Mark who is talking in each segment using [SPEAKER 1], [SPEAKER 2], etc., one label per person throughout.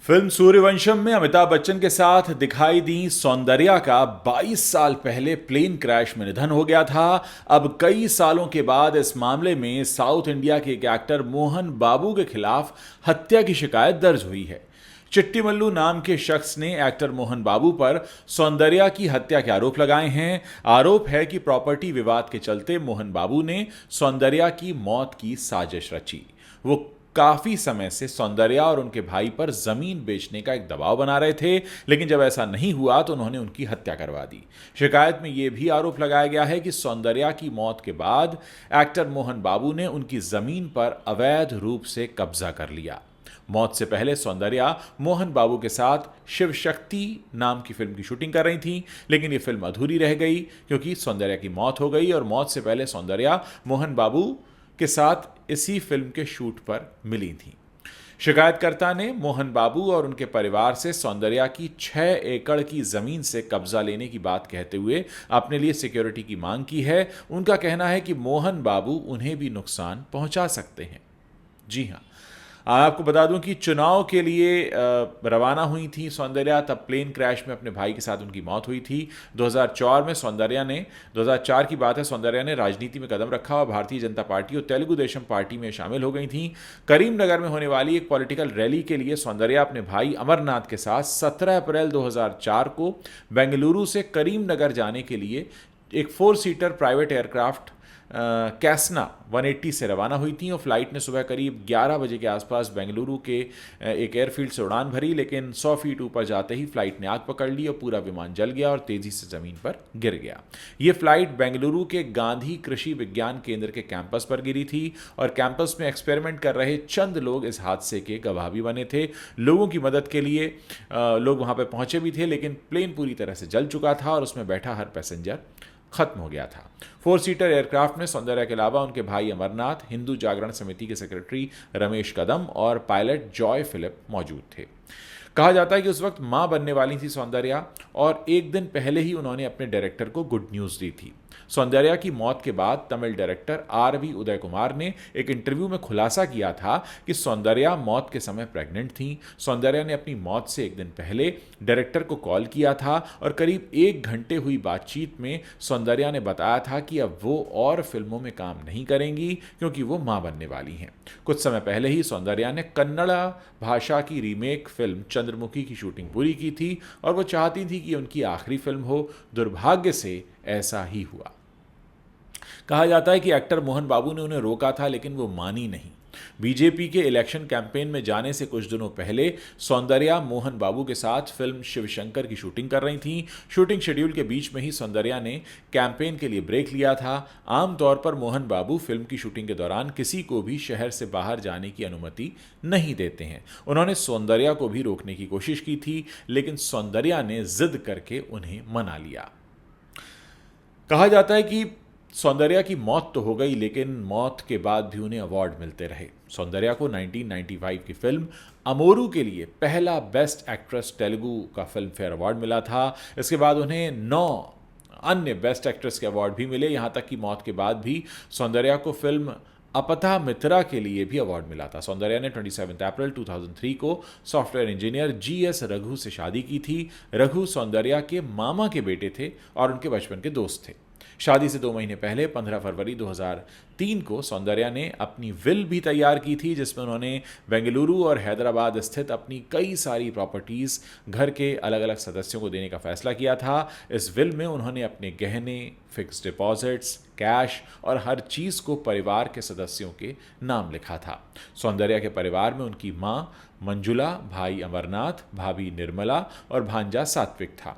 [SPEAKER 1] Film Sooryavansham में अमिताभ बच्चन के साथ दिखाई दी सौंदर्या का 22 साल पहले प्लेन क्रैश में निधन हो गया था। अब कई सालों के बाद इस मामले में साउथ इंडिया के एक एक्टर मोहन बाबू के खिलाफ हत्या की शिकायत दर्ज हुई है। चिट्टी मल्लू नाम के शख्स ने एक्टर मोहन बाबू पर सौंदर्या की हत्या के आरोप लगाए हैं। आरोप है कि प्रॉपर्टी विवाद के चलते मोहन बाबू ने सौंदर्या की मौत की साजिश रची। वो काफी समय से सौंदर्या और उनके भाई पर जमीन बेचने का एक दबाव बना रहे थे, लेकिन जब ऐसा नहीं हुआ तो उन्होंने उनकी हत्या करवा दी। शिकायत में यह भी आरोप लगाया गया है कि सौंदर्या की मौत के बाद एक्टर मोहन बाबू ने उनकी जमीन पर अवैध रूप से कब्जा कर लिया। मौत से पहले सौंदर्या मोहन बाबू के साथ शिव शक्ति नाम की फिल्म की शूटिंग कर रही थी, लेकिन यह फिल्म अधूरी रह गई क्योंकि सौंदर्या की मौत हो गई और मौत से पहले सौंदर्या मोहन बाबू के साथ इसी फिल्म के शूट पर मिली थी। शिकायतकर्ता ने मोहन बाबू और उनके परिवार से सौंदर्या की 6 एकड़ की जमीन से कब्जा लेने की बात कहते हुए अपने लिए सिक्योरिटी की मांग की है। उनका कहना है कि मोहन बाबू उन्हें भी नुकसान पहुंचा सकते हैं। जी हाँ, आपको बता दूं कि चुनाव के लिए रवाना हुई थी सौंदर्या, तब प्लेन क्रैश में अपने भाई के साथ उनकी मौत हुई थी। 2004 में सौंदर्या ने 2004 की बात है, सौंदर्या ने राजनीति में कदम रखा और भारतीय जनता पार्टी और तेलुगु देशम पार्टी में शामिल हो गई थी। करीमनगर में होने वाली एक पॉलिटिकल रैली के लिए सौंदर्या अपने भाई अमरनाथ के साथ 17 अप्रैल 2004 को बेंगलुरु से करीमनगर जाने के लिए एक 4 सीटर प्राइवेट एयरक्राफ्ट कैसना 180 से रवाना हुई थी और फ्लाइट ने सुबह करीब 11 बजे के आसपास बेंगलुरु के एक एयरफील्ड से उड़ान भरी, लेकिन 100 फीट ऊपर जाते ही फ्लाइट ने आग पकड़ ली और पूरा विमान जल गया और तेजी से जमीन पर गिर गया। ये फ्लाइट बेंगलुरु के गांधी कृषि विज्ञान केंद्र के कैंपस पर गिरी थी और कैंपस में एक्सपेरिमेंट कर रहे चंद लोग इस हादसे के गवाह भी बने थे। लोगों की मदद के लिए लोग वहां पर पहुंचे भी थे, लेकिन प्लेन पूरी तरह से जल चुका था और उसमें बैठा हर पैसेंजर खत्म हो गया था। 4 सीटर एयरक्राफ्ट में सौंदर्या के अलावा उनके भाई अमरनाथ, हिंदू जागरण समिति के सेक्रेटरी रमेश कदम और पायलट जॉय फिलिप मौजूद थे। कहा जाता है कि उस वक्त मां बनने वाली थी सौंदर्या और एक दिन पहले ही उन्होंने अपने डायरेक्टर को गुड न्यूज दी थी। सौंदर्या की मौत के बाद तमिल डायरेक्टर आर.वी. उदय कुमार ने एक इंटरव्यू में खुलासा किया था कि सौंदर्या मौत के समय प्रेग्नेंट थी। सौंदर्या ने अपनी मौत से एक दिन पहले डायरेक्टर को कॉल किया था और करीब 1 घंटे हुई बातचीत में सौंदर्या ने बताया था कि अब वो और फिल्मों में काम नहीं करेंगी क्योंकि वो मां बनने वाली हैं। कुछ समय पहले ही सौंदर्या ने कन्नड़ा भाषा की रीमेक फिल्म चंद्रमुखी की शूटिंग पूरी की थी और वो चाहती थी कि उनकी आखिरी फिल्म हो। दुर्भाग्य से ऐसा ही हुआ। कहा जाता है कि एक्टर मोहन बाबू ने उन्हें रोका था, लेकिन वो मानी नहीं। बीजेपी के इलेक्शन कैंपेन में जाने से कुछ दिनों पहले सौंदर्या मोहन बाबू के साथ फिल्म शिवशंकर की शूटिंग कर रही थीं। शूटिंग शेड्यूल के बीच में ही सौंदर्या ने कैंपेन के लिए ब्रेक लिया था। आमतौर पर मोहन बाबू फिल्म की शूटिंग के दौरान किसी को भी शहर से बाहर जाने की अनुमति नहीं देते हैं। उन्होंने सौंदर्या को भी रोकने की कोशिश की थी, लेकिन सौंदर्या ने जिद करके उन्हें मना लिया। कहा जाता है कि सौंदर्या की मौत तो हो गई, लेकिन मौत के बाद भी उन्हें अवार्ड मिलते रहे। सौंदर्या को 1995 की फिल्म अमोरू के लिए पहला बेस्ट एक्ट्रेस तेलुगु का फिल्म फेयर अवार्ड मिला था। इसके बाद उन्हें 9 अन्य बेस्ट एक्ट्रेस के अवार्ड भी मिले। यहाँ तक कि मौत के बाद भी सौंदर्या को फिल्म अपथा मित्रा के लिए भी अवार्ड मिला था। सौंदर्या ने 27 अप्रैल 2003 को सॉफ्टवेयर इंजीनियर जी.एस. रघु से शादी की थी। रघु सौंदर्या के मामा के बेटे थे और उनके बचपन के दोस्त थे। शादी से 2 महीने पहले 15 फरवरी 2003 को सौंदर्या ने अपनी विल भी तैयार की थी, जिसमें उन्होंने बेंगलुरु और हैदराबाद स्थित अपनी कई सारी प्रॉपर्टीज घर के अलग अलग सदस्यों को देने का फैसला किया था। इस विल में उन्होंने अपने गहने, फिक्स डिपॉजिट्स, कैश और हर चीज को परिवार के सदस्यों के नाम लिखा था। सौंदर्या के परिवार में उनकी मां मंजुला, भाई अमरनाथ, भाभी निर्मला और भांजा सात्विक था।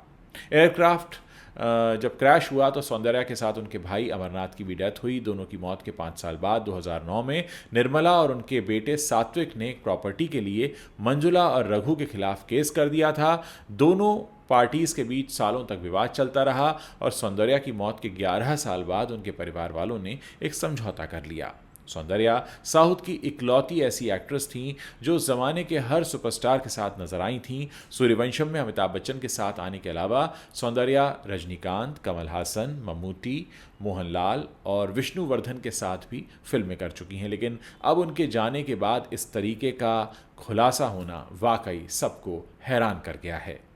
[SPEAKER 1] एयरक्राफ्ट जब क्रैश हुआ तो सौंदर्या के साथ उनके भाई अमरनाथ की भी डेथ हुई। दोनों की मौत के 5 साल बाद 2009 में निर्मला और उनके बेटे सात्विक ने एक प्रॉपर्टी के लिए मंजुला और रघु के खिलाफ केस कर दिया था। दोनों पार्टीज के बीच सालों तक विवाद चलता रहा और सौंदर्या की मौत के 11 साल बाद उनके परिवार वालों ने एक समझौता कर लिया। सौंदर्या साउथ की इकलौती ऐसी एक्ट्रेस थीं जो उस जमाने के हर सुपरस्टार के साथ नजर आई थीं। सूर्यवंशम में अमिताभ बच्चन के साथ आने के अलावा सौंदर्या रजनीकांत, कमल हासन, मम्मूटी, मोहनलाल और विष्णुवर्धन के साथ भी फिल्में कर चुकी हैं। लेकिन अब उनके जाने के बाद इस तरीके का खुलासा होना वाकई सबको हैरान कर गया है।